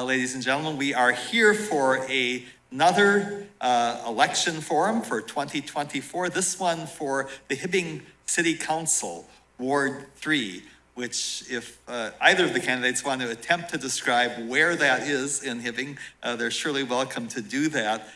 ladies and gentlemen. We are here for another election forum for 2024. This one for the Hibbing City Council, Ward 3, which if either of the candidates want to attempt to describe where that is in Hibbing, they're surely welcome to do that.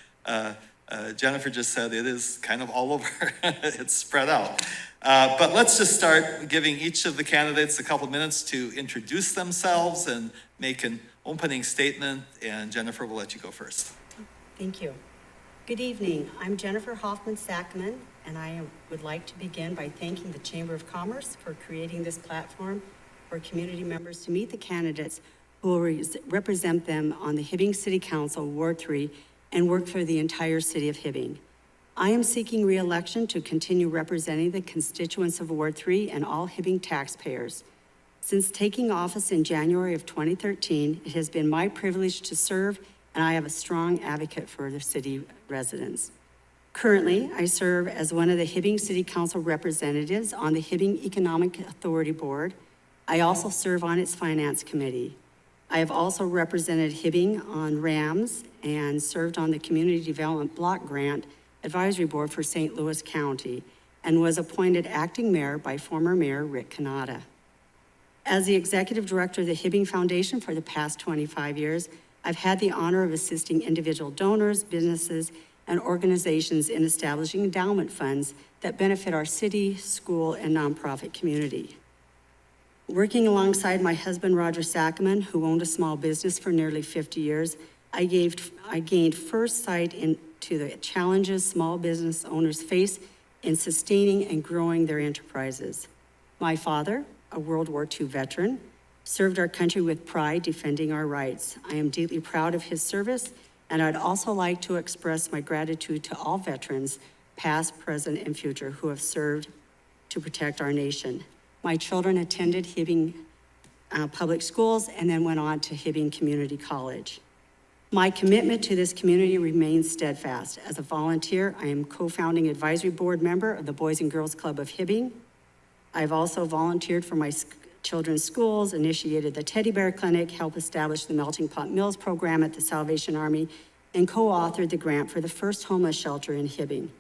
Jennifer just said it is kind of all over. It's spread out. But let's just start giving each of the candidates a couple minutes to introduce themselves and make an opening statement. And Jennifer, we'll let you go first. Thank you. Good evening. I'm Jennifer Hoffman-Sackman, and I would like to begin by thanking the Chamber of Commerce for creating this platform for community members to meet the candidates who will represent them on the Hibbing City Council, Ward 3, and work for the entire city of Hibbing. I am seeking re-election to continue representing the constituents of Ward 3 and all Hibbing taxpayers. Since taking office in January of 2013, it has been my privilege to serve, and I am a strong advocate for the city residents. Currently, I serve as one of the Hibbing City Council representatives on the Hibbing Economic Authority Board. I also serve on its Finance Committee. I have also represented Hibbing on RAMS and served on the Community Development Block Grant Advisory Board for St. Louis County and was appointed acting mayor by former Mayor Rick Canada. As the executive director of the Hibbing Foundation for the past 25 years, I've had the honor of assisting individual donors, businesses, and organizations in establishing endowment funds that benefit our city, school, and nonprofit community. Working alongside my husband, Roger Sackman, who owned a small business for nearly 50 years, I gained first sight into the challenges small business owners face in sustaining and growing their enterprises. My father, a World War II veteran, served our country with pride, defending our rights. I am deeply proud of his service, and I'd also like to express my gratitude to all veterans, past, present, and future, who have served to protect our nation. My children attended Hibbing Public Schools and then went on to Hibbing Community College. My commitment to this community remains steadfast. As a volunteer, I am co-founding advisory board member of the Boys and Girls Club of Hibbing. I've also volunteered for my children's schools, initiated the Teddy Bear Clinic, helped establish the Melting Pot Meals program at the Salvation Army, and co-authored the grant for the first homeless shelter in Hibbing.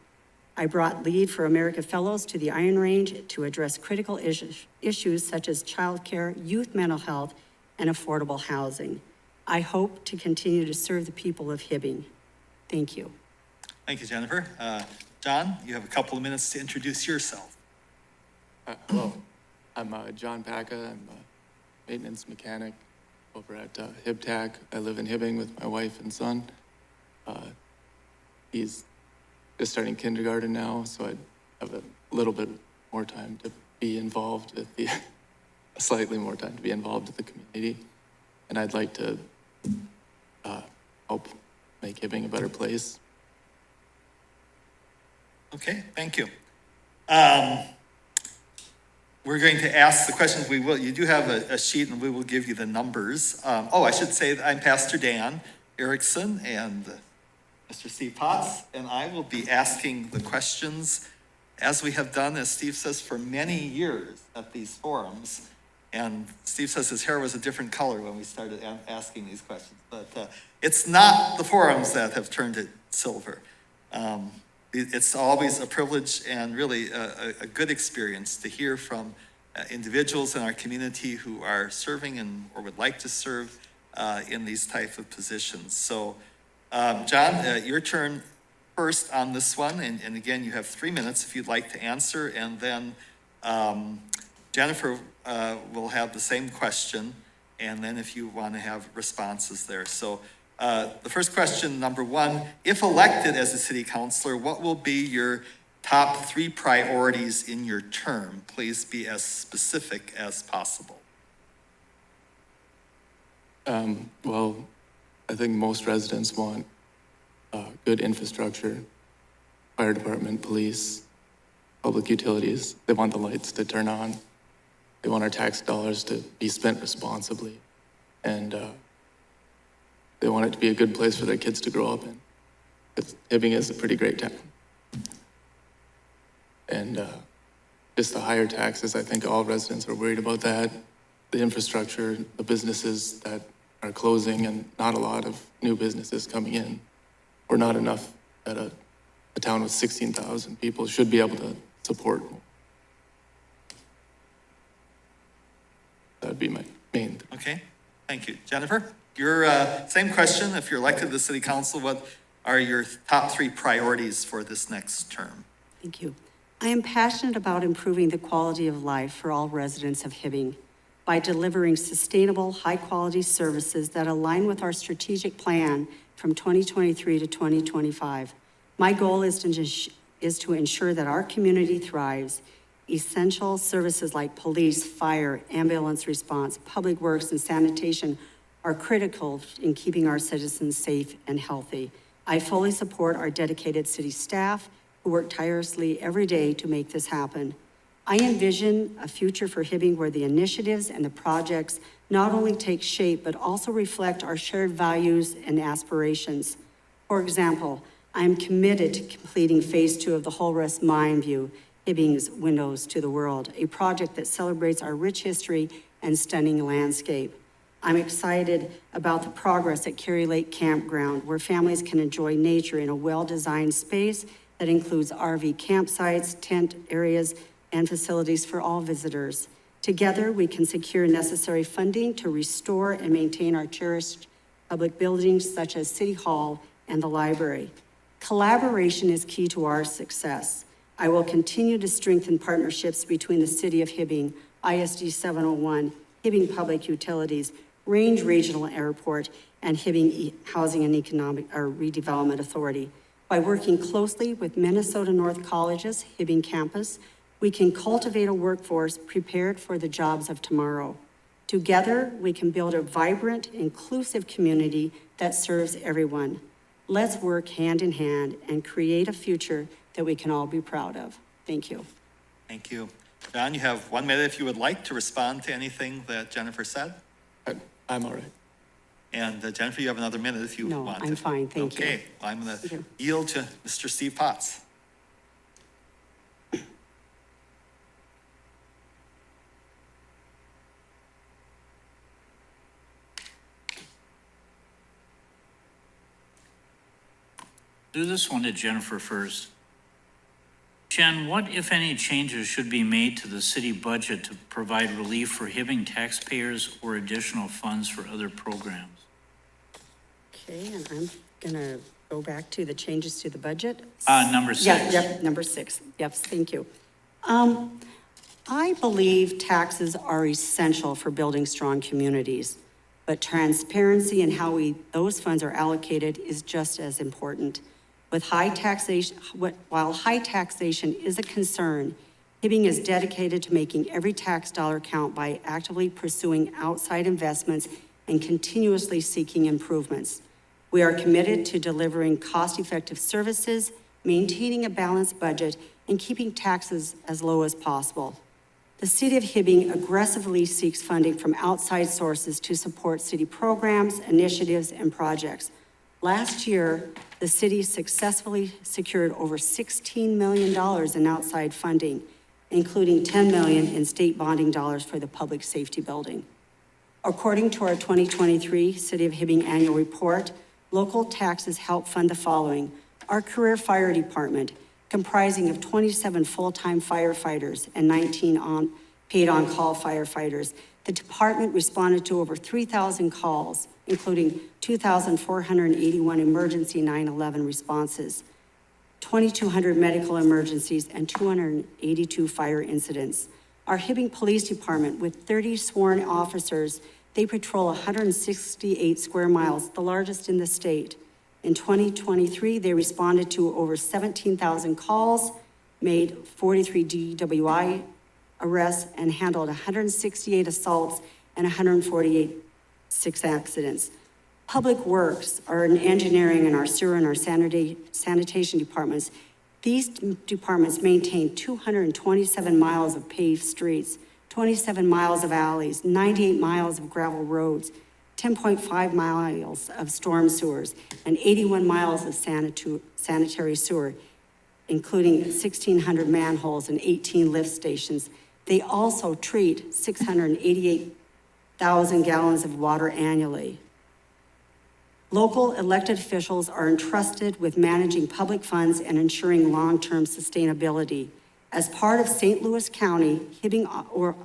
I brought Lead for America Fellows to the Iron Range to address critical issues such as childcare, youth mental health, and affordable housing. I hope to continue to serve the people of Hibbing. Thank you. Thank you, Jennifer. John, you have a couple of minutes to introduce yourself. Hello, I'm John Packa. I'm a maintenance mechanic over at HibTac. I live in Hibbing with my wife and son. He's just starting kindergarten now, so I have a little bit more time to be involved with slightly more time to be involved with the community. And I'd like to help make Hibbing a better place. Okay, thank you. We're going to ask the questions. You do have a sheet, and we will give you the numbers. I should say that I'm Pastor Dan Erickson, and Mr. Steve Potts, and I will be asking the questions as we have done, as Steve says, for many years at these forums. And Steve says his hair was a different color when we started asking these questions. But it's not the forums that have turned it silver. It's always a privilege and really a good experience to hear from individuals in our community who are serving or would like to serve in these types of positions. So, John, your turn first on this one. And again, you have 3 minutes if you'd like to answer. And then Jennifer will have the same question. And then if you want to have responses there. So the first question, number one, if elected as a city councilor, what will be your top 3 priorities in your term? Please be as specific as possible. Well, I think most residents want good infrastructure, fire department, police, public utilities. They want the lights to turn on. They want our tax dollars to be spent responsibly. And they want it to be a good place for their kids to grow up in. Because Hibbing is a pretty great town. And just the higher taxes, I think all residents are worried about that. The infrastructure, the businesses that are closing and not a lot of new businesses coming in, or not enough that a town with 16,000 people should be able to support. That'd be my main. Okay, thank you. Jennifer, your same question. If you're elected to the city council, what are your top 3 priorities for this next term? Thank you. I am passionate about improving the quality of life for all residents of Hibbing by delivering sustainable, high-quality services that align with our strategic plan from 2023 to 2025. My goal is to ensure that our community thrives. Essential services like police, fire, ambulance response, public works, and sanitation are critical in keeping our citizens safe and healthy. I fully support our dedicated city staff who work tirelessly every day to make this happen. I envision a future for Hibbing where the initiatives and the projects not only take shape, but also reflect our shared values and aspirations. For example, I am committed to completing phase 2 of the Whole Rest Mind View, Hibbing's Windows to the World, a project that celebrates our rich history and stunning landscape. I'm excited about the progress at Carey Lake Campground, where families can enjoy nature in a well-designed space that includes RV campsites, tent areas, and facilities for all visitors. Together, we can secure necessary funding to restore and maintain our cherished public buildings such as City Hall and the library. Collaboration is key to our success. I will continue to strengthen partnerships between the City of Hibbing, ISD 701, Hibbing Public Utilities, Range Regional Airport, and Hibbing Housing and Economic Redevelopment Authority. By working closely with Minnesota North College's Hibbing campus, we can cultivate a workforce prepared for the jobs of tomorrow. Together, we can build a vibrant, inclusive community that serves everyone. Let's work hand in hand and create a future that we can all be proud of. Thank you. Thank you. John, you have 1 minute if you would like to respond to anything that Jennifer said. I'm all right. And Jennifer, you have another minute if you No, want. I'm fine, thank you. Okay, well, I'm going Thank to you. yield to Mr. Steve Potts. Do this one to Jennifer first. Jen, what, if any, changes should be made to the city budget to provide relief for Hibbing taxpayers or additional funds for other programs? Okay, and I'm gonna go back to the changes to the budget. Number 6. Yep, number 6. Yes, thank you. I believe taxes are essential for building strong communities, but transparency in how those funds are allocated is just as important. With high taxation, while high taxation is a concern, Hibbing is dedicated to making every tax dollar count by actively pursuing outside investments and continuously seeking improvements. We are committed to delivering cost-effective services, maintaining a balanced budget, and keeping taxes as low as possible. The City of Hibbing aggressively seeks funding from outside sources to support city programs, initiatives, and projects. Last year, the city successfully secured over $16 million in outside funding, including $10 million in state bonding dollars for the public safety building. According to our 2023 City of Hibbing annual report, local taxes help fund the following: our career fire department, comprising of 27 full-time firefighters and 19 paid on-call firefighters. The department responded to over 3,000 calls, including 2,481 emergency 911 responses, 2,200 medical emergencies, and 282 fire incidents. Our Hibbing Police Department, with 30 sworn officers, they patrol 168 square miles, the largest in the state. In 2023, they responded to over 17,000 calls, made 43 DWI arrests, and handled 168 assaults and 148 accidents. Public Works, our engineering and our sewer and our sanitation departments, these departments maintain 227 miles of paved streets, 27 miles of alleys, 98 miles of gravel roads, 10.5 miles of storm sewers, and 81 miles of sanitary sewer, including 1,600 manholes and 18 lift stations. They also treat 688,000 gallons of water annually. Local elected officials are entrusted with managing public funds and ensuring long-term sustainability. As part of St. Louis County, Hibbing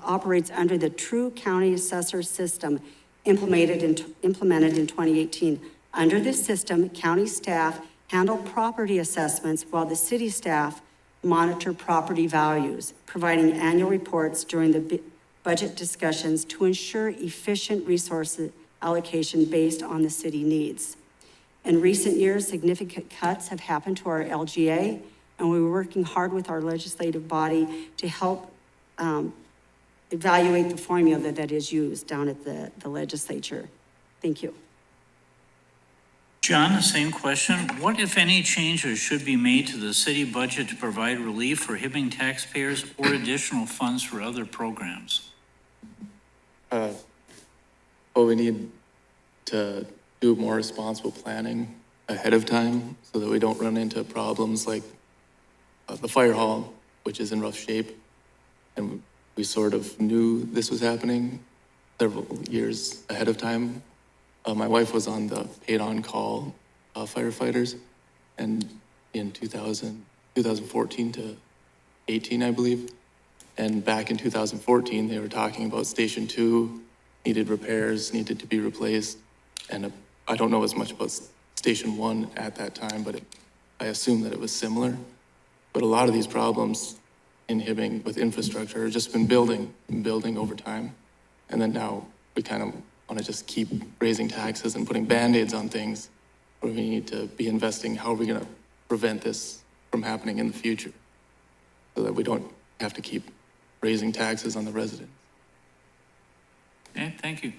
operates under the True County Assessor System implemented in 2018. Under this system, county staff handle property assessments while the city staff monitor property values, providing annual reports during the budget discussions to ensure efficient resource allocation based on the city needs. In recent years, significant cuts have happened to our LGA, and we're working hard with our legislative body to help evaluate the formula that is used down at the legislature. Thank you. John, the same question. What, if any, changes should be made to the city budget to provide relief for Hibbing taxpayers or additional funds for other programs? Well, we need to do more responsible planning ahead of time so that we don't run into problems like the fire hall, which is in rough shape. And we sort of knew this was happening several years ahead of time. My wife was on the paid-on-call firefighters, and in 2014 to 18, I believe. And back in 2014, they were talking about Station 2 needed repairs, needed to be replaced. And I don't know as much about Station 1 at that time, but I assume that it was similar. But a lot of these problems in Hibbing with infrastructure have just been building over time. And then now we kind of want to just keep raising taxes and putting Band-Aids on things where we need to be investing. How are we going to prevent this from happening in the future so that we don't have to keep raising taxes on the residents? Okay, thank you.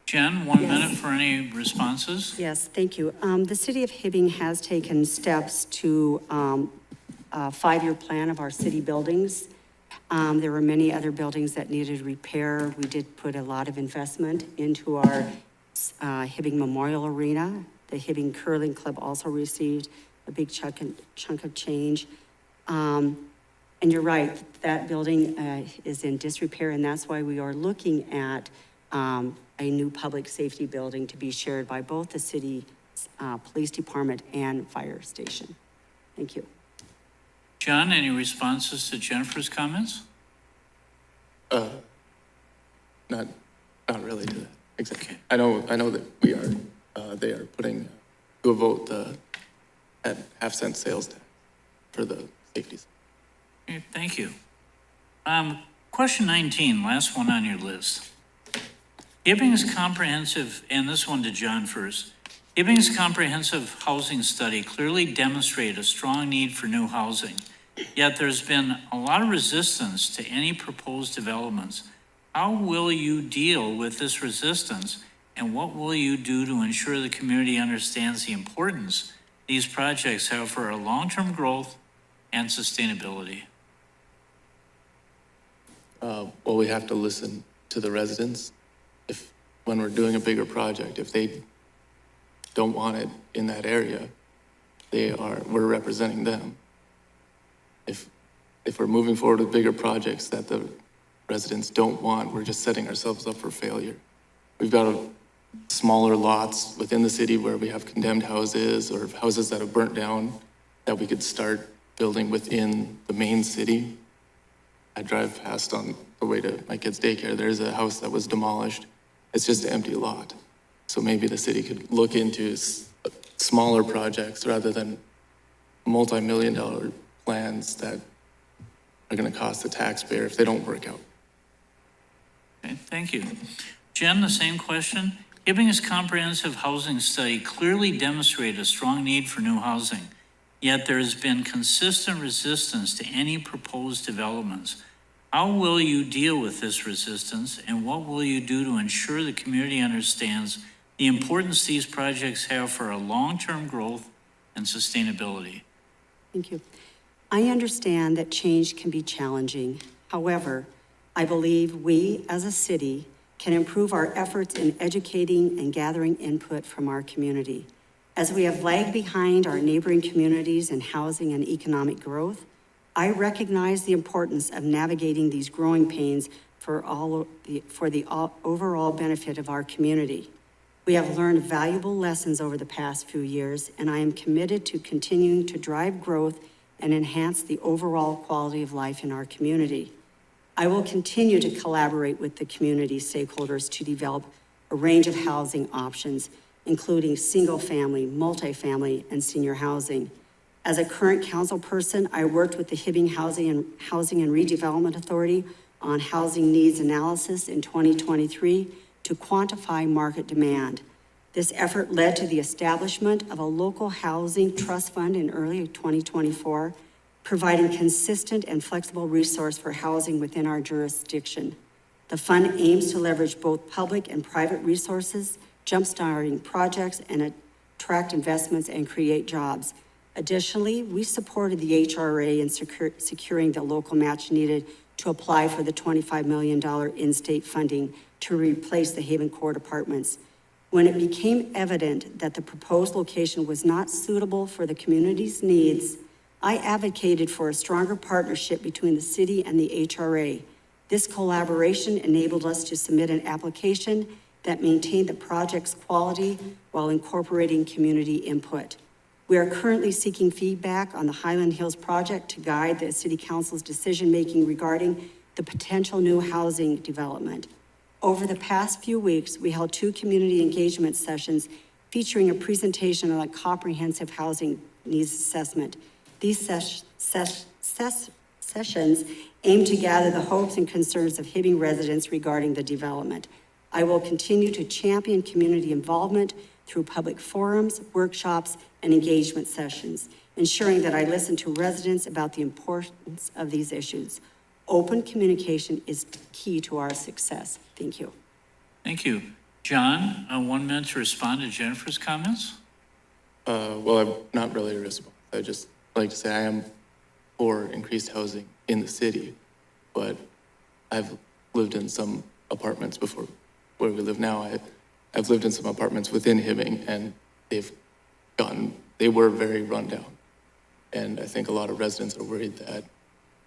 Jen, 1 Yes. minute for any responses? Yes, thank you. The city of Hibbing has taken steps to a 5-year plan of our city buildings. There were many other buildings that needed repair. We did put a lot of investment into our Hibbing Memorial Arena. The Hibbing Curling Club also received a big chunk of change. And you're right, that building is in disrepair, and that's why we are looking at a new public safety building to be shared by both the city police department and fire station. Thank you. John, any responses to Jennifer's comments? Not really to that. Exactly. I know that we are, they are putting to a vote at half-cent sales tax for the safety. Okay, thank you. Question 19, last one on your list. Hibbing's comprehensive, and this one to John first. Hibbing's comprehensive housing study clearly demonstrated a strong need for new housing, yet there's been a lot of resistance to any proposed developments. How will you deal with this resistance, and what will you do to ensure the community understands the importance these projects have for our long-term growth and sustainability? Well, we have to listen to the residents. When we're doing a bigger project, if they don't want it in that area, we're representing them. If we're moving forward with bigger projects that the residents don't want, we're just setting ourselves up for failure. We've got smaller lots within the city where we have condemned houses or houses that have burnt down that we could start building within the main city. I drive past on the way to my kids' daycare. There's a house that was demolished. It's just an empty lot. So maybe the city could look into smaller projects rather than multi-million-dollar plans that are going to cost the taxpayer if they don't work out. Okay, thank you. Jen, the same question. Hibbing's comprehensive housing study clearly demonstrated a strong need for new housing, yet there has been consistent resistance to any proposed developments. How will you deal with this resistance, and what will you do to ensure the community understands the importance these projects have for our long-term growth and sustainability? Thank you. I understand that change can be challenging. However, I believe we as a city can improve our efforts in educating and gathering input from our community. As we have lagged behind our neighboring communities in housing and economic growth, I recognize the importance of navigating these growing pains for the overall benefit of our community. We have learned valuable lessons over the past few years, and I am committed to continuing to drive growth and enhance the overall quality of life in our community. I will continue to collaborate with the community stakeholders to develop a range of housing options, including single-family, multifamily, and senior housing. As a current council person, I worked with the Hibbing Housing and Redevelopment Authority on housing needs analysis in 2023 to quantify market demand. This effort led to the establishment of a local housing trust fund in early 2024, providing consistent and flexible resource for housing within our jurisdiction. The fund aims to leverage both public and private resources, jumpstarting projects and attract investments and create jobs. Additionally, we supported the HRA in securing the local match needed to apply for the $25 million in-state funding to replace the Haven Court apartments. When it became evident that the proposed location was not suitable for the community's needs, I advocated for a stronger partnership between the city and the HRA. This collaboration enabled us to submit an application that maintained the project's quality while incorporating community input. We are currently seeking feedback on the Highland Hills project to guide the City Council's decision-making regarding the potential new housing development. Over the past few weeks, we held 2 community engagement sessions featuring a presentation on a comprehensive housing needs assessment. These sessions aim to gather the hopes and concerns of Hibbing residents regarding the development. I will continue to champion community involvement through public forums, workshops, and engagement sessions, ensuring that I listen to residents about the importance of these issues. Open communication is key to our success. Thank you. Thank you. John, 1 minute to respond to Jennifer's comments. Well, I'm not really a response. I just like to say I am for increased housing in the city, but I've lived in some apartments before where we live now. I've lived in some apartments within Hibbing, and they were very rundown. And I think a lot of residents are worried that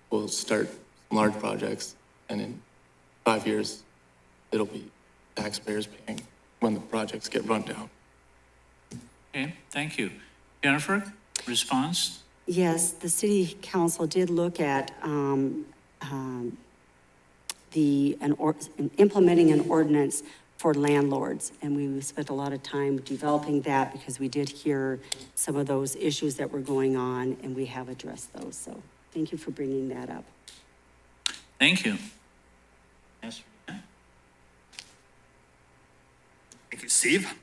we'll start large projects, and in 5 years, it'll be taxpayers paying when the projects get run down. Okay, thank you. Jennifer, response? Yes, the City Council did look at implementing an ordinance for landlords, and we spent a lot of time developing that because we did hear some of those issues that were going on, and we have addressed those. So thank you for bringing that up. Thank you. Yes. Thank you, Steve.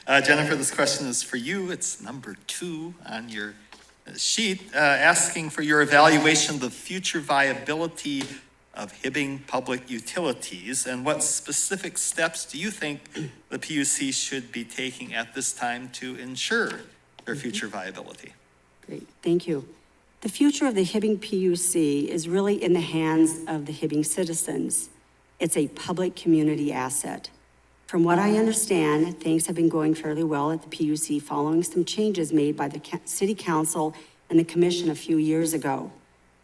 Jennifer, this question is for you. It's number 2 on your sheet, asking for your evaluation of the future viability of Hibbing public utilities, and what specific steps do you think the PUC should be taking at this time to ensure their future viability? Great, thank you. The future of the Hibbing PUC is really in the hands of the Hibbing citizens. It's a public community asset. From what I understand, things have been going fairly well at the PUC following some changes made by the City Council and the Commission a few years ago.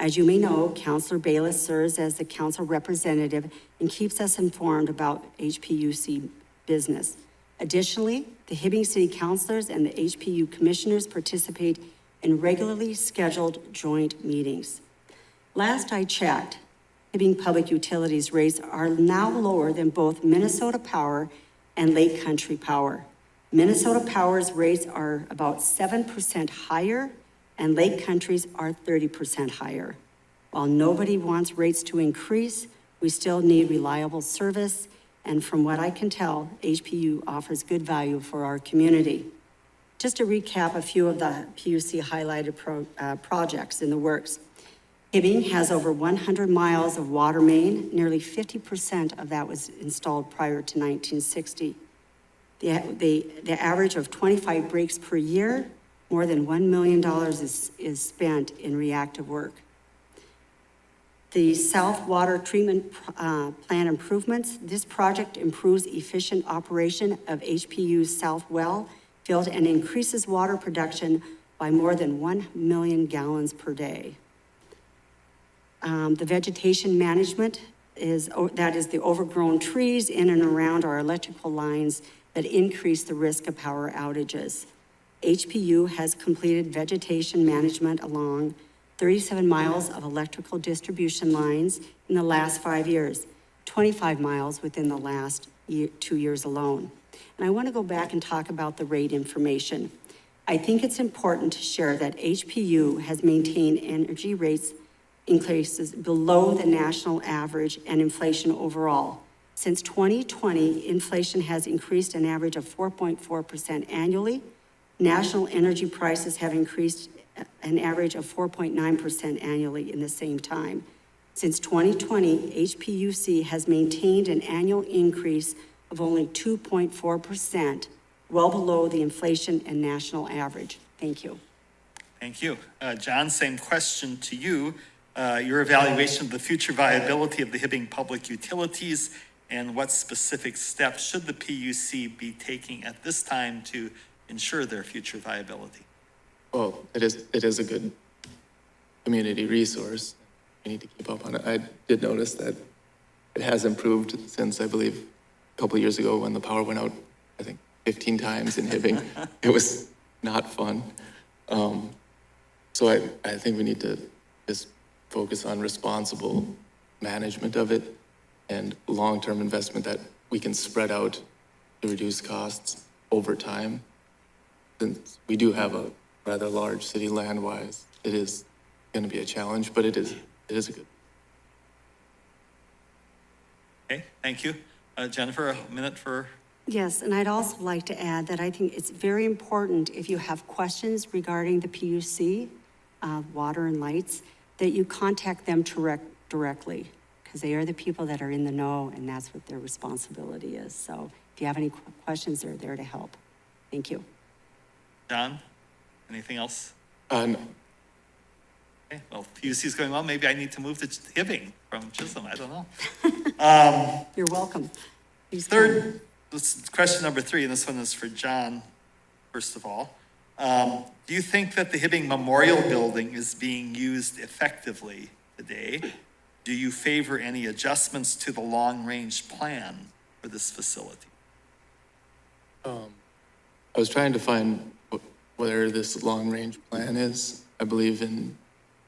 As you may know, Councilor Bayless serves as the council representative and keeps us informed about HPUC business. Additionally, the Hibbing City Councilors and the HPU Commissioners participate in regularly scheduled joint meetings. Last I checked, Hibbing Public Utilities rates are now lower than both Minnesota Power and Lake Country Power. Minnesota Power's rates are about 7% higher, and Lake Country's are 30% higher. While nobody wants rates to increase, we still need reliable service, and from what I can tell, HPU offers good value for our community. Just to recap a few of the PUC highlighted projects in the works. Hibbing has over 100 miles of water main. Nearly 50% of that was installed prior to 1960. The average of 25 breaks per year. More than $1 million is spent in reactive work. The South Water Treatment Plant improvements. This project improves efficient operation of HPU's South Well field and increases water production by more than 1 million gallons per day. The vegetation management is the overgrown trees in and around our electrical lines that increase the risk of power outages. HPU has completed vegetation management along 37 miles of electrical distribution lines in the last 5 years, 25 miles within the last 2 years alone. And I want to go back and talk about the rate information. I think it's important to share that HPU has maintained energy rates increases below the national average and inflation overall. Since 2020, inflation has increased an average of 4.4% annually. National energy prices have increased an average of 4.9% annually in the same time. Since 2020, HPUC has maintained an annual increase of only 2.4%, well below the inflation and national average. Thank you. Thank you. John, same question to you. Your evaluation of the future viability of the Hibbing Public Utilities and what specific steps should the PUC be taking at this time to ensure their future viability? Well, it is a good community resource. We need to keep up on it. I did notice that it has improved since, I believe, a couple of years ago when the power went out, I think 15 times in Hibbing. It was not fun. So I think we need to just focus on responsible management of it and long-term investment that we can spread out to reduce costs over time. Since we do have a rather large city land-wise, it is going to be a challenge, but it is a good. Okay, thank you. Jennifer, a minute for. Yes, and I'd also like to add that I think it's very important if you have questions regarding the PUC, water and lights, that you contact them directly, because they are the people that are in the know, and that's what their responsibility is. So if you have any questions, they're there to help. Thank you. John, anything else? No. Okay, well, PUC is going well. Maybe I need to move to Hibbing from Chisholm. I don't know. You're welcome. Please Third, this is question number 3, and this one is for John, first of all. Do you think that the Hibbing Memorial Building is being used effectively today? Do you favor any adjustments to the long-range plan for this facility? I was trying to find where this long-range plan is. I believe in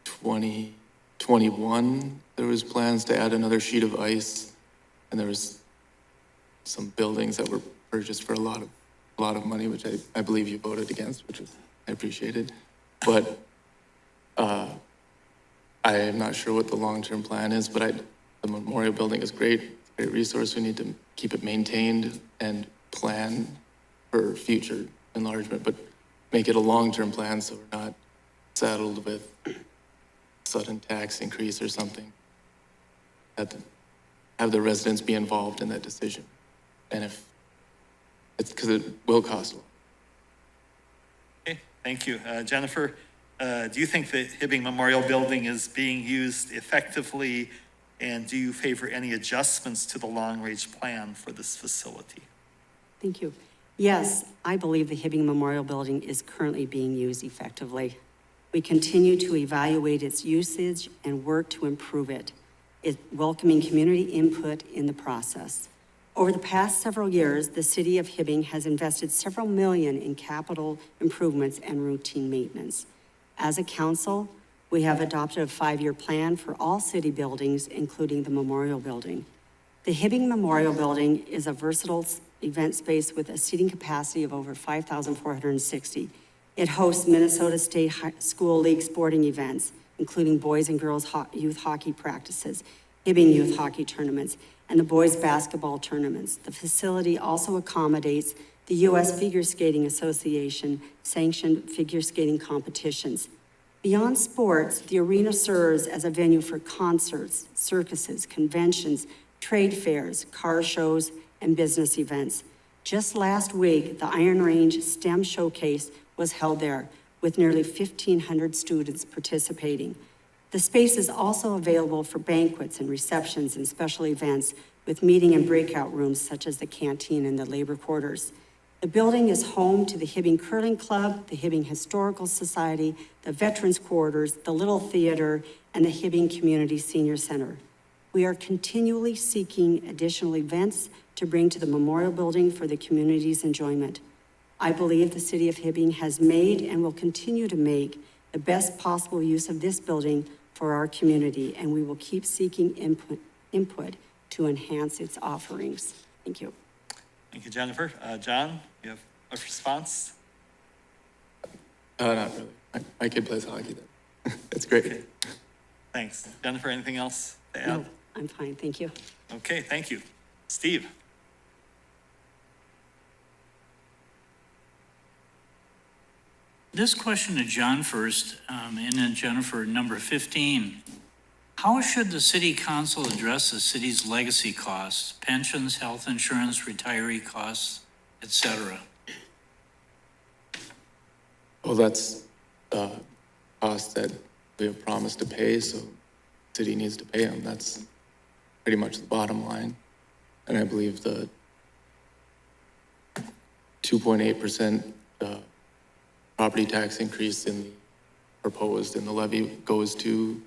2021, there was plans to add another sheet of ice, and there was some buildings that were purchased for a lot of money, which I believe you voted against, which I appreciated. But I am not sure what the long-term plan is, but the memorial building is great. It's a great resource. We need to keep it maintained and plan for future enlargement, but make it a long-term plan so we're not saddled with sudden tax increase or something. Have the residents be involved in that decision. And if it's because it will cost a lot. Okay, thank you. Jennifer, do you think the Hibbing Memorial Building is being used effectively, and do you favor any adjustments to the long-range plan for this facility? Thank you. Yes, I believe the Hibbing Memorial Building is currently being used effectively. We continue to evaluate its usage and work to improve it, welcoming community input in the process. Over the past several years, the city of Hibbing has invested several million in capital improvements and routine maintenance. As a council, we have adopted a 5-year plan for all city buildings, including the Memorial Building. The Hibbing Memorial Building is a versatile event space with a seating capacity of over 5,460. It hosts Minnesota State School League sporting events, including boys and girls youth hockey practices, Hibbing youth hockey tournaments, and the boys basketball tournaments. The facility also accommodates the U.S. Figure Skating Association sanctioned figure skating competitions. Beyond sports, the arena serves as a venue for concerts, circuses, conventions, trade fairs, car shows, and business events. Just last week, the Iron Range STEM Showcase was held there, with nearly 1,500 students participating. The space is also available for banquets and receptions and special events, with meeting and breakout rooms such as the canteen and the labor quarters. The building is home to the Hibbing Curling Club, the Hibbing Historical Society, the Veterans Quarters, the Little Theater, and the Hibbing Community Senior Center. We are continually seeking additional events to bring to the memorial building for the community's enjoyment. I believe the city of Hibbing has made and will continue to make the best possible use of this building for our community, and we will keep seeking input to enhance its offerings. Thank you. Thank you, Jennifer. John, you have a response? Not really. My kid plays hockey there. It's great. Okay. Thanks. Jennifer, anything else to add? No, I'm fine, thank you. Okay, thank you. Steve? This question to John first, and then Jennifer, number 15. How should the city council address the city's legacy costs, pensions, health insurance, retiree costs, et cetera? Well, that's costs that we have promised to pay, so the city needs to pay them. That's pretty much the bottom line. And I believe the 2.8% property tax increase proposed in the levy goes to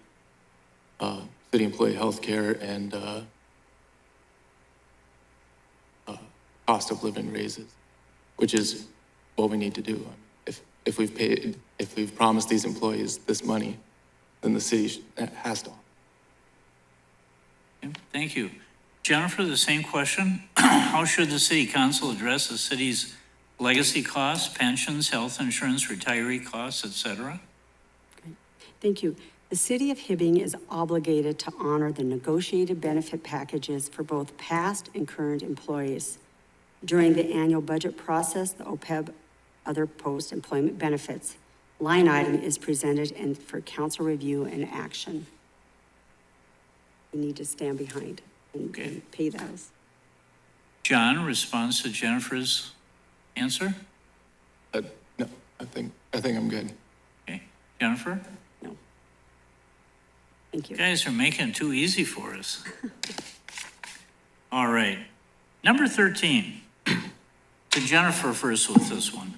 city employee healthcare and cost of living raises, which is what we need to do. If we've promised these employees this money, then the city has to. Okay, thank you. Jennifer, the same question. How should the city council address the city's legacy costs, pensions, health insurance, retiree costs, et cetera? Great. Thank you. The city of Hibbing is obligated to honor the negotiated benefit packages for both past and current employees. During the annual budget process, the OPEB, other post-employment benefits, line item is presented and for council review and action. We need to stand behind and pay those. John, response to Jennifer's answer? No, I think I'm good. Okay. Jennifer? No. Thank you. You guys are making it too easy for us. All right. Number 13. To Jennifer first with this one.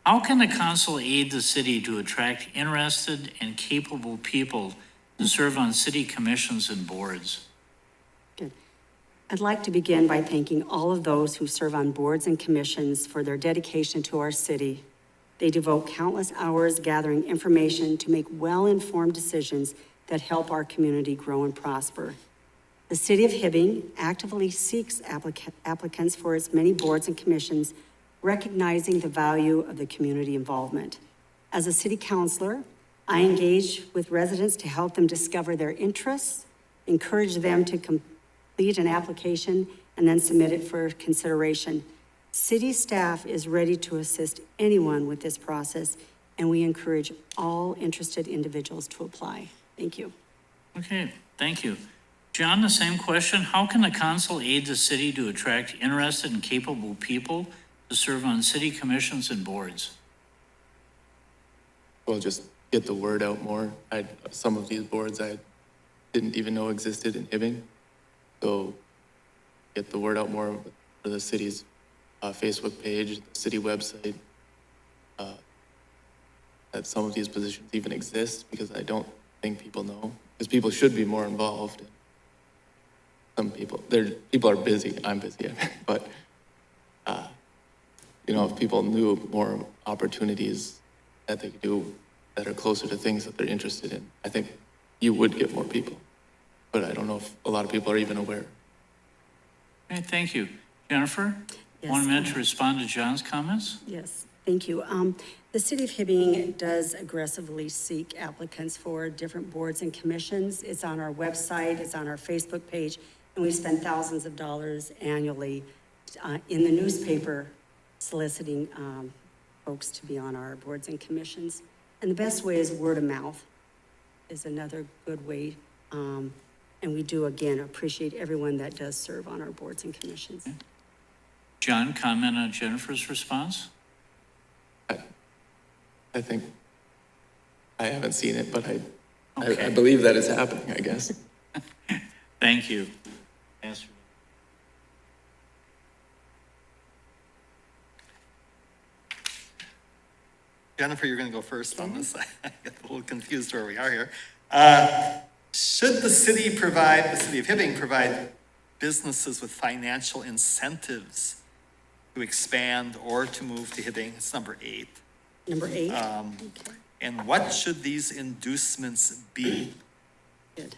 How can the council aid the city to attract interested and capable people to serve on city commissions and boards? Good. I'd like to begin by thanking all of those who serve on boards and commissions for their dedication to our city. They devote countless hours gathering information to make well-informed decisions that help our community grow and prosper. The city of Hibbing actively seeks applicants for its many boards and commissions, recognizing the value of the community involvement. As a city councilor, I engage with residents to help them discover their interests, encourage them to complete an application, and then submit it for consideration. City staff is ready to assist anyone with this process, and we encourage all interested individuals to apply. Thank you. Okay, thank you. John, the same question. How can the council aid the city to attract interested and capable people to serve on city commissions and boards? Well, just get the word out more. Some of these boards I didn't even know existed in Hibbing. So get the word out more for the city's Facebook page, the city website, that some of these positions even exist, because I don't think people know. Because people should be more involved. Some people are busy. I'm busy, but if people knew more opportunities that they could do that are closer to things that they're interested in, I think you would get more people. But I don't know if a lot of people are even aware. Okay, thank you. Jennifer, Yes. 1 minute to respond to John's comments? Yes, thank you. The city of Hibbing does aggressively seek applicants for different boards and commissions. It's on our website, it's on our Facebook page, and we spend thousands of dollars annually in the newspaper soliciting folks to be on our boards and commissions. And the best way is word of mouth is another good way. And we do, again, appreciate everyone that does serve on our boards and commissions. Okay. John, comment on Jennifer's response? I think I haven't seen it, but I Okay. believe that is happening, I guess. Thank you. Answer. Jennifer, you're going to go first on this. I get a little confused where we are here. Should the city of Hibbing provide businesses with financial incentives to expand or to move to Hibbing. It's number 8. Number 8? And what should these inducements be? Good.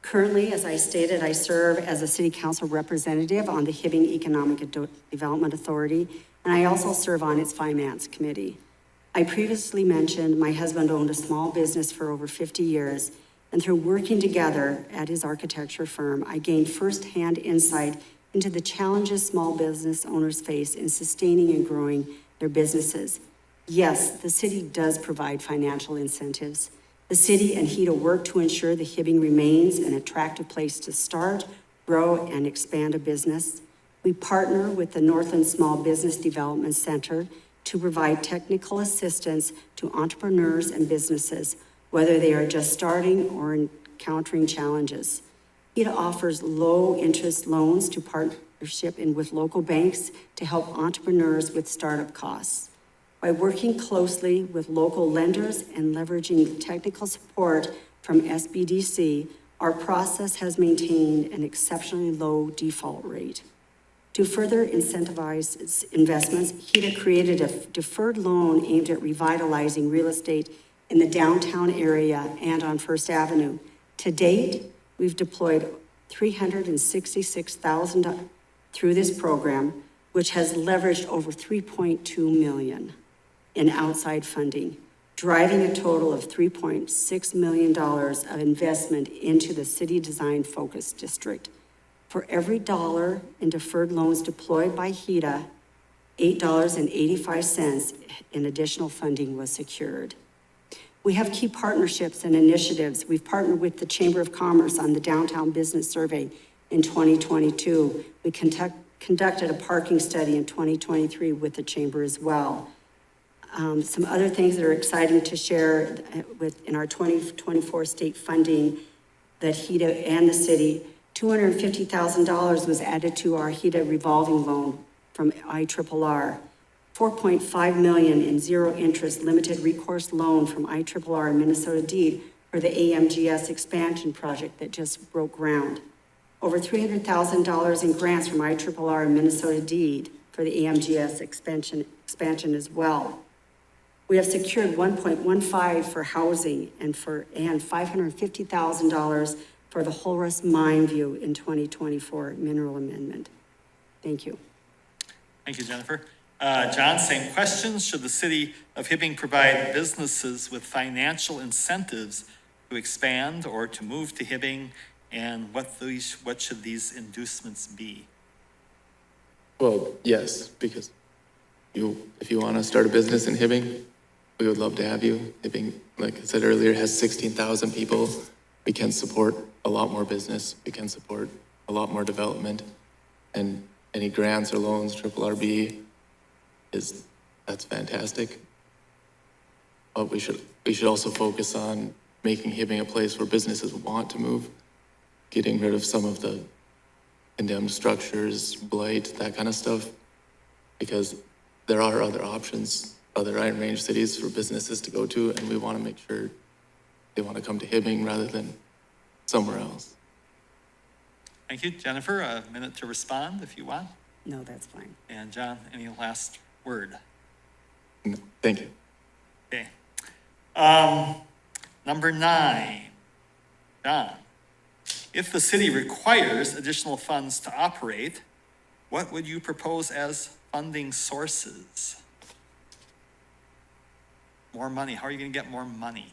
Currently, as I stated, I serve as a city council representative on the Hibbing Economic Development Authority, and I also serve on its finance committee. I previously mentioned my husband owned a small business for over 50 years, and through working together at his architecture firm, I gained firsthand insight into the challenges small business owners face in sustaining and growing their businesses. Yes, the city does provide financial incentives. The city and HEDA work to ensure the Hibbing remains an attractive place to start, grow, and expand a business. We partner with the Northland Small Business Development Center to provide technical assistance to entrepreneurs and businesses, whether they are just starting or encountering challenges. HEDA offers low-interest loans to partnership with local banks to help entrepreneurs with startup costs. By working closely with local lenders and leveraging technical support from SBDC, our process has maintained an exceptionally low default rate. To further incentivize its investments, HEDA created a deferred loan aimed at revitalizing real estate in the downtown area and on First Avenue. To date, we've deployed $366,000 through this program, which has leveraged over $3.2 million in outside funding, driving a total of $3.6 million of investment into the city design focus district. For every dollar in deferred loans deployed by HEDA, $8.85 in additional funding was secured. We have key partnerships and initiatives. We've partnered with the Chamber of Commerce on the Downtown Business Survey in 2022. We conducted a parking study in 2023 with the Chamber as well. Some other things that are exciting to share in our 2024 state funding that HEDA and the city, $250,000 was added to our HEDA revolving loan from IRRR. $4.5 million in zero interest limited recourse loan from IRRR and Minnesota Deed for the AMGS expansion project that just broke ground. Over $300,000 in grants from IRRR and Minnesota Deed for the AMGS expansion as well. We have secured $1.15 for housing and $550,000 for the Holrus Mine View in 2024 mineral amendment. Thank you. Thank you, Jennifer. John, same questions. Should the city of Hibbing provide businesses with financial incentives to expand or to move to Hibbing? And what should these inducements be? Well, yes, because if you want to start a business in Hibbing, we would love to have you. Hibbing, like I said earlier, has 16,000 people. We can support a lot more business. We can support a lot more development. And any grants or loans, RRB, that's fantastic. But we should also focus on making Hibbing a place where businesses want to move, getting rid of some of the condemned structures, blight, that kind of stuff, because there are other options, other Iron Range cities for businesses to go to, and we want to make sure they want to come to Hibbing rather than somewhere else. Thank you. Jennifer, a minute to respond if you want. No, that's fine. And John, any last word? No, thank you. Okay. Number 9, John. If the city requires additional funds to operate, what would you propose as funding sources? More money. How are you going to get more money?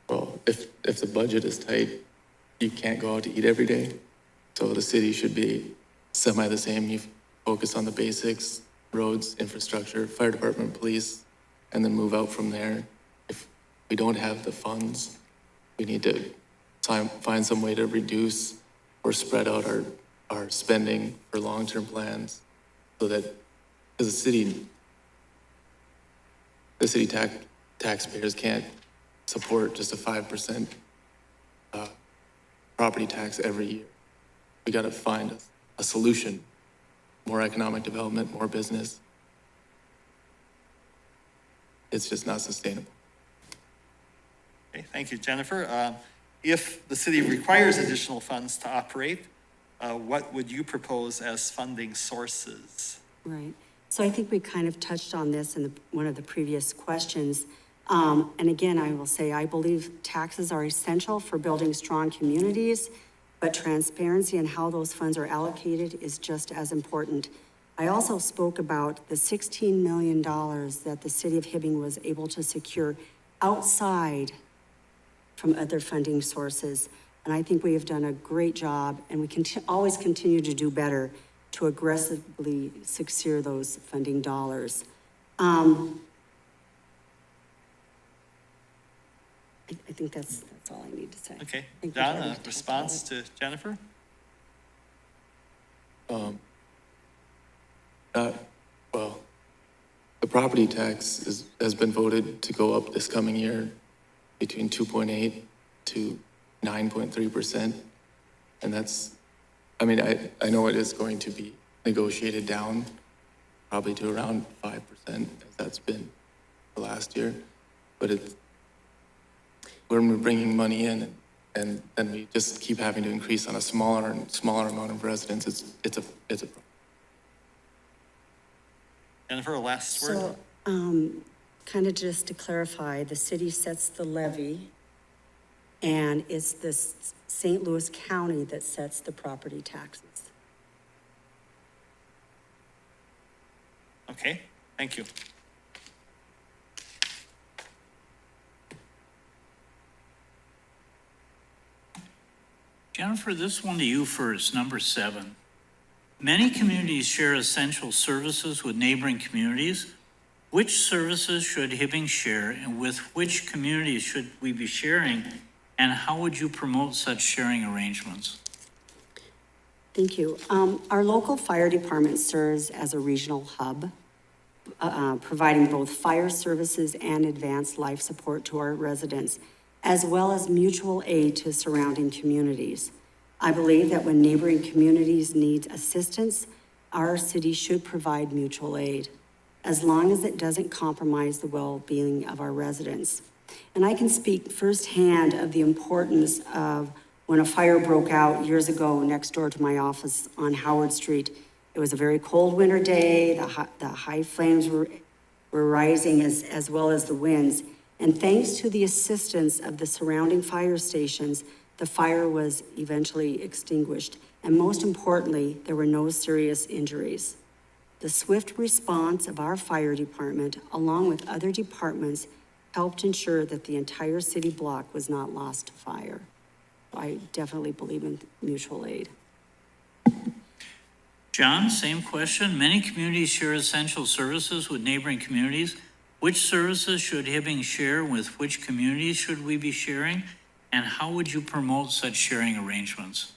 Well, if the budget is tight, you can't go out to eat every day. So the city should be semi the same. You focus on the basics, roads, infrastructure, fire department, police, and then move out from there. If we don't have the funds, we need to find some way to reduce or spread out our spending for long-term plans so that, because the city taxpayers can't support just a 5% property tax every year. We got to find a solution, more economic development, more business. It's just not sustainable. Okay, thank you, Jennifer. if the city requires additional funds to operate, what would you propose as funding sources? Right. So I think we kind of touched on this in one of the previous questions. And again, I will say, I believe taxes are essential for building strong communities, but transparency in how those funds are allocated is just as important. I also spoke about the $16 million that the city of Hibbing was able to secure outside from other funding sources. And I think we have done a great job, and we always continue to do better to aggressively secure those funding dollars. I think that's all I need to say. Okay, Thank you, John, Debbie. a response to Jennifer? Well, the property tax has been voted to go up this coming year between 2.8 to 9.3%. And that's, I mean, I know it is going to be negotiated down probably to around 5%, as that's been the last year. But it's, when we're bringing money in and then we just keep having to increase on a smaller and smaller amount of residents, it's a problem. Jennifer, a last word? So, kind of just to clarify, the city sets the levy, and it's the St. Louis County that sets the property taxes. Okay, thank you. Jennifer, this one to you first, number 7. Many communities share essential services with neighboring communities. Which services should Hibbing share, and with which communities should we be sharing, and how would you promote such sharing arrangements? Thank you. Our local fire department serves as a regional hub, providing both fire services and advanced life support to our residents, as well as mutual aid to surrounding communities. I believe that when neighboring communities need assistance, our city should provide mutual aid, as long as it doesn't compromise the well-being of our residents. And I can speak firsthand of the importance of when a fire broke out years ago next door to my office on Howard Street. It was a very cold winter day. The high flames were rising as well as the winds. And thanks to the assistance of the surrounding fire stations, the fire was eventually extinguished. And most importantly, there were no serious injuries. The swift response of our fire department, along with other departments, helped ensure that the entire city block was not lost to fire. I definitely believe in mutual aid. John, same question. Many communities share essential services with neighboring communities. Which services should Hibbing share, with which communities should we be sharing? And how would you promote such sharing arrangements?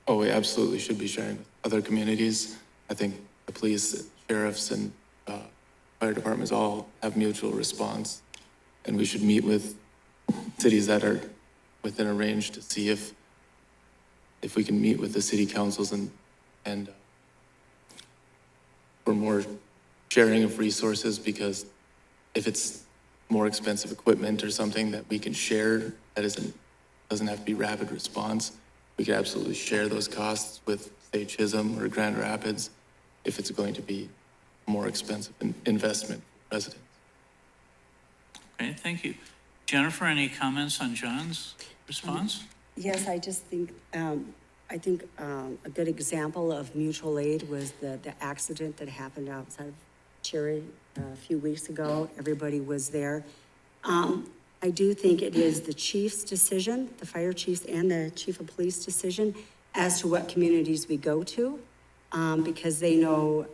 Oh, we absolutely should be sharing with other communities. I think the police, sheriffs, and fire departments all have mutual response. And we should meet with cities that are within a range to see if we can meet with the city councils and for more sharing of resources, because if it's more expensive equipment or something that we can share that doesn't have to be rapid response, we could absolutely share those costs with, say, Chisholm or Grand Rapids if it's going to be more expensive investment for residents. Okay, thank you. Jennifer, any comments on John's response? Yes, I just think, a good example of mutual aid was the accident that happened outside of Cherry a few weeks ago. Everybody was there. I do think it is the chief's decision, the fire chief's and the chief of police decision as to what communities we go to, because they know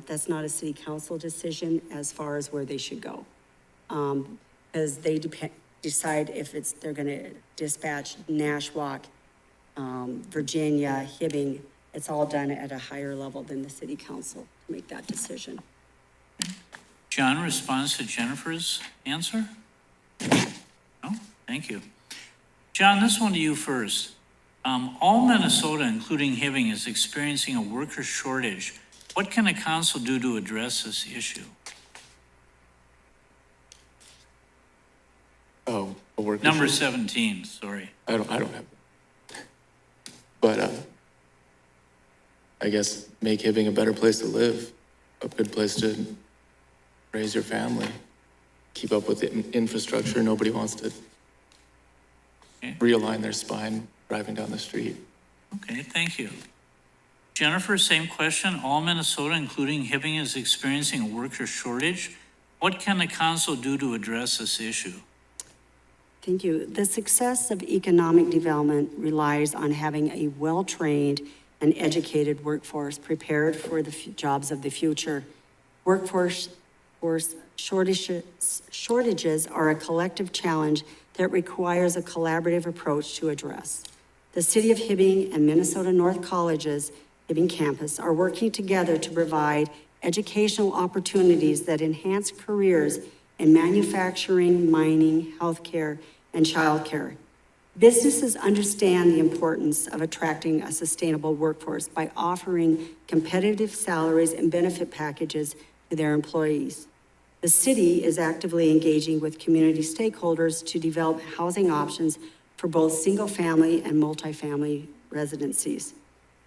that's not a city council decision as far as where they should go. Because they decide if they're going to dispatch Nashwauk, Virginia, Hibbing. It's all done at a higher level than the city council to make that decision. John, responds to Jennifer's answer? No? Thank you. John, this one to you first. All Minnesota, including Hibbing, is experiencing a worker shortage. What can the council do to address this issue? Oh, worker. Number shortage. 17, sorry. I don't have it. But, I guess make Hibbing a better place to live, a good place to raise your family, keep up with the infrastructure. Nobody wants to Okay. realign their spine driving down the street. Okay, thank you. Jennifer, same question. All Minnesota, including Hibbing, is experiencing a worker shortage. What can the council do to address this issue? Thank you. The success of economic development relies on having a well-trained and educated workforce prepared for the jobs of the future. Workforce shortages are a collective challenge that requires a collaborative approach to address. The City of Hibbing and Minnesota North College's Hibbing campus are working together to provide educational opportunities that enhance careers in manufacturing, mining, healthcare, and childcare. Businesses understand the importance of attracting a sustainable workforce by offering competitive salaries and benefit packages to their employees. The city is actively engaging with community stakeholders to develop housing options for both single-family and multifamily residencies.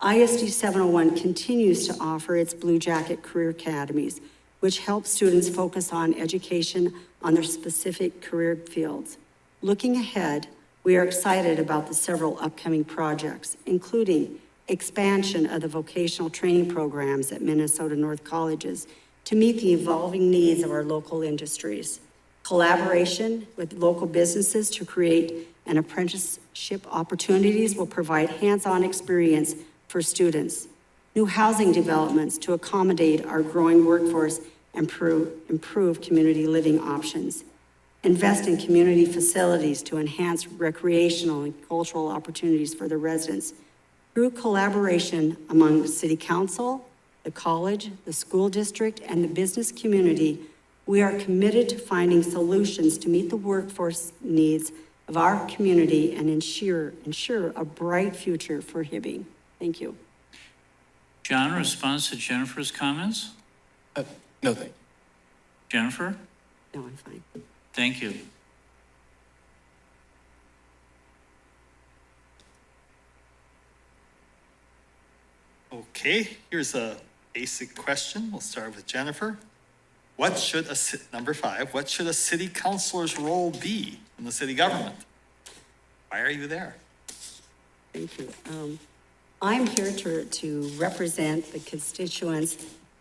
ISD 701 continues to offer its Blue Jacket Career Academies, which help students focus on education on their specific career fields. Looking ahead, we are excited about the several upcoming projects, including expansion of the vocational training programs at Minnesota North Colleges to meet the evolving needs of our local industries, collaboration with local businesses to create an apprenticeship opportunities will provide hands-on experience for students, new housing developments to accommodate our growing workforce and improve community living options, invest in community facilities to enhance recreational and cultural opportunities for the residents through collaboration among the city council, the college, the school district, and the business community. We are committed to finding solutions to meet the workforce needs of our community and ensure a bright future for Hibbing. Thank you. John, response to Jennifer's comments? No, thank you. Jennifer? No, I'm fine. Thank you. Okay, here's a basic question. We'll start with Jennifer. What should number 5, what should a city councilor's role be in the city government? Why are you there? Thank you. I'm here to represent the constituents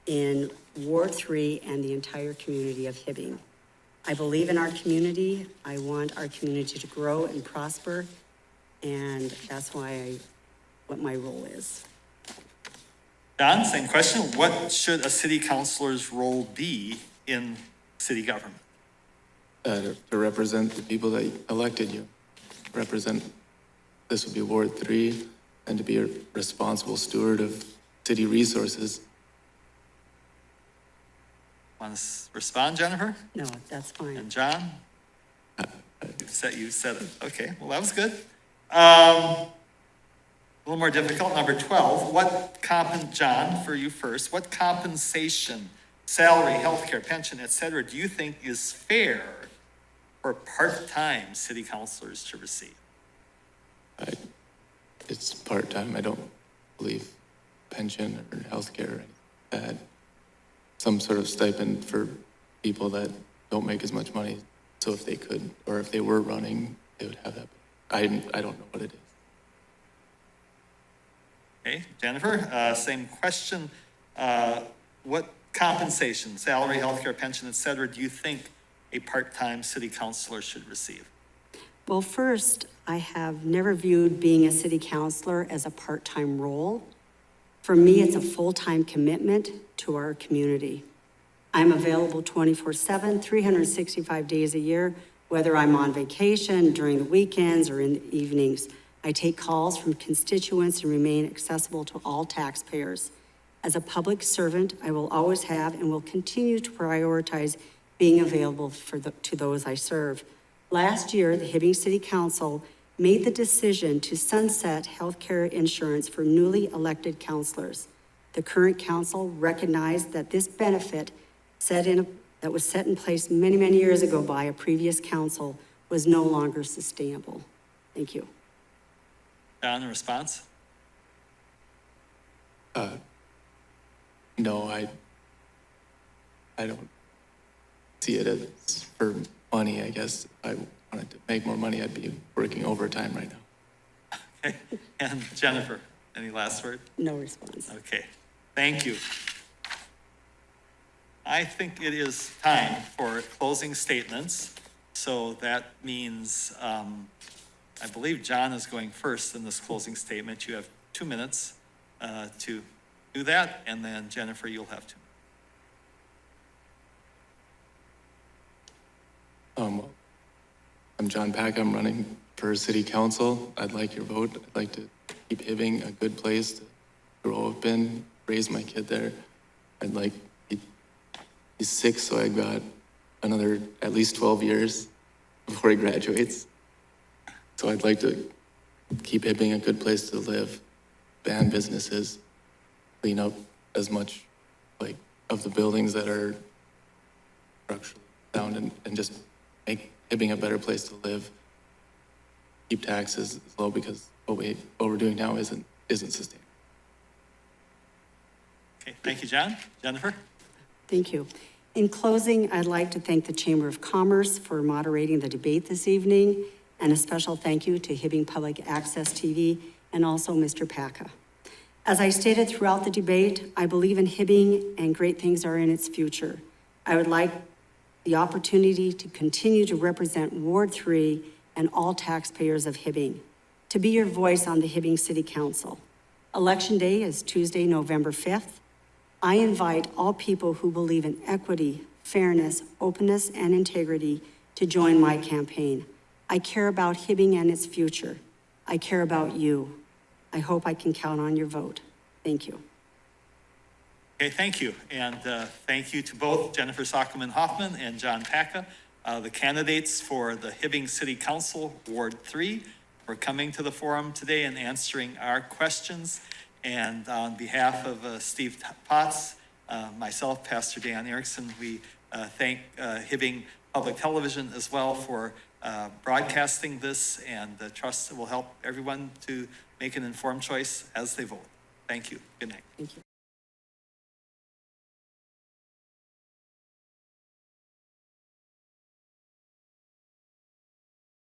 in Ward 3 and the entire community of Hibbing. I believe in our community. I want our community to grow and prosper, and that's what my role is. Don, same question. What should a city councilor's role be in city government? To represent the people that elected you. This would be Ward 3, and to be a responsible steward of city resources. Want to respond, Jennifer? No, that's fine. And John? You said it. Okay, well, that was good. A little more difficult, number 12. John, for you first, what compensation, salary, healthcare, pension, et cetera, do you think is fair for part-time city councilors to receive? It's part-time. I don't believe pension or healthcare or anything like that. Some sort of stipend for people that don't make as much money. So if they could, or if they were running, they would have that. I don't know what it is. Okay, Jennifer, same question. What compensation, salary, healthcare, pension, et cetera, do you think a part-time city councilor should receive? Well, first, I have never viewed being a city councilor as a part-time role. For me, it's a full-time commitment to our community. I'm available 24/7, 365 days a year, whether I'm on vacation, during the weekends, or in the evenings. I take calls from constituents and remain accessible to all taxpayers. As a public servant, I will always have and will continue to prioritize being available to those I serve. Last year, the Hibbing City Council made the decision to sunset healthcare insurance for newly elected councilors. The current council recognized that this benefit that was set in place many, many years ago by a previous council was no longer sustainable. Thank you. John, a response? No, I don't see it as for money, I guess. If I wanted to make more money, I'd be working overtime right now. Okay, and Jennifer, any last word? No response. Okay, thank you. I think it is time for closing statements. So that means, I believe John is going first in this closing statement. You have 2 minutes to do that, and then Jennifer, you'll have 2 minutes. I'm John Pack. I'm running for city council. I'd like your vote. I'd like to keep Hibbing a good place to grow up in, raise my kid there. I'd like, he's 6, so I got another at least 12 years before he graduates. So I'd like to keep Hibbing a good place to live, ban businesses, clean up as much like of the buildings that are structurally sound and just make Hibbing a better place to live. Keep taxes low because what we're doing now isn't sustainable. Okay, thank you, John. Jennifer? Thank you. In closing, I'd like to thank the Chamber of Commerce for moderating the debate this evening, and a special thank you to Hibbing Public Access TV and also Mr. Packa. As I stated throughout the debate, I believe in Hibbing and great things are in its future. I would like the opportunity to continue to represent Ward 3 and all taxpayers of Hibbing, to be your voice on the Hibbing City Council. Election Day is Tuesday, November 5th. I invite all people who believe in equity, fairness, openness, and integrity to join my campaign. I care about Hibbing and its future. I care about you. I hope I can count on your vote. Thank you. Okay, thank you. And thank you to both Jennifer Sockelman Hoffman and John Packa, the candidates for the Hibbing City Council, Ward 3, for coming to the forum today and answering our questions. And on behalf of Steve Potts, myself, Pastor Dan Erickson, we thank Hibbing Public Television as well for broadcasting this, and trust it will help everyone to make an informed choice as they vote. Thank you. Good night. Thank you.